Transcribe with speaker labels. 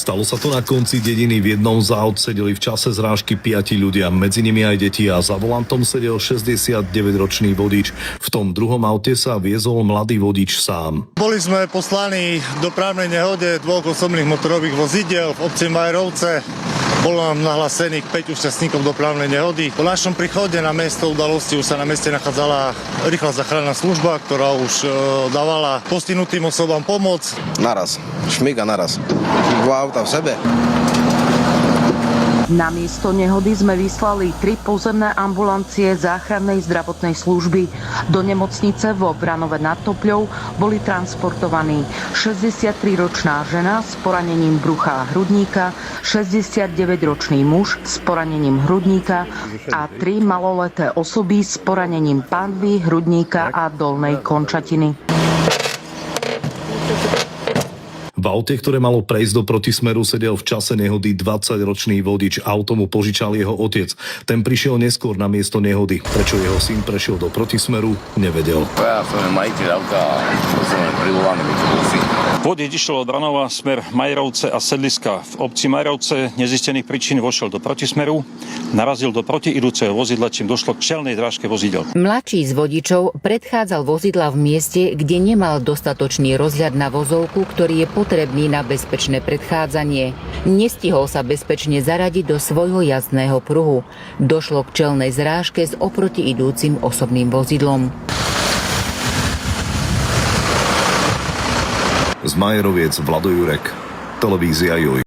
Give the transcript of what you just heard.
Speaker 1: Stalo sa to na konci dediny. V jednom z aut sedeli v čase zrážky 5 ľudia, medzi nimi aj deti, a za volantom sedel 69-ročný vodič. V tom druhom aute sa viezol mladý vodič sám.
Speaker 2: Boli sme poslaní v dopravnej nehode 2 osobných motorových vozidiel v obci Majerovce. Bolo nám nahlásených 5 účastníkov dopravnej nehody. Po našom príchode na miesto udalosti už sa na mieste nachádzala rýchla záchranná služba, ktorá už dávala postihnutým osobám pomoc.
Speaker 3: Naraz. Šmiga naraz. 2 auta v sebe.
Speaker 4: Na miesto nehody sme vyslali 3 pozemné ambulancie záchrannej zdravotnej služby. Do nemocnice vo Vranove nad Topľou boli transportovaní 63-ročná žena s poranením brucha a hrudníka, 69-ročný muž s poranením hrudníka a 3 maloleté osoby s poranením panvy, hrudníka a dolnej končatiny.
Speaker 1: V aute, ktoré malo prejsť do protismeru, sedel v čase nehody 20-ročný vodič. Auto mu požičal jeho otec. Ten prišiel neskôr na miesto nehody. Prečo jeho syn prešiel do protismeru, nevedel.
Speaker 5: Ja som majiteľ auta a som privolaný do toho.
Speaker 6: Vodič išiel od Vranova smer Majerovce a Sedliska. V obci Majerovce nezistených príčin vošiel do protismeru, narazil do protiidúceho vozidla, čím došlo k čelnej drážke vozidel.
Speaker 7: Mladší z vodičov predchádzal vozidla v mieste, kde nemal dostatočný rozhľad na vozovku, ktorý je potrebný na bezpečné predchádzanie. Nestihol sa bezpečne zaradiť do svojho jazdného pruhu. Došlo k čelnej zrážke s oproti idúcim osobným vozidlom.
Speaker 1: Z Majeroviec Vlado Jurek, televízia Joj.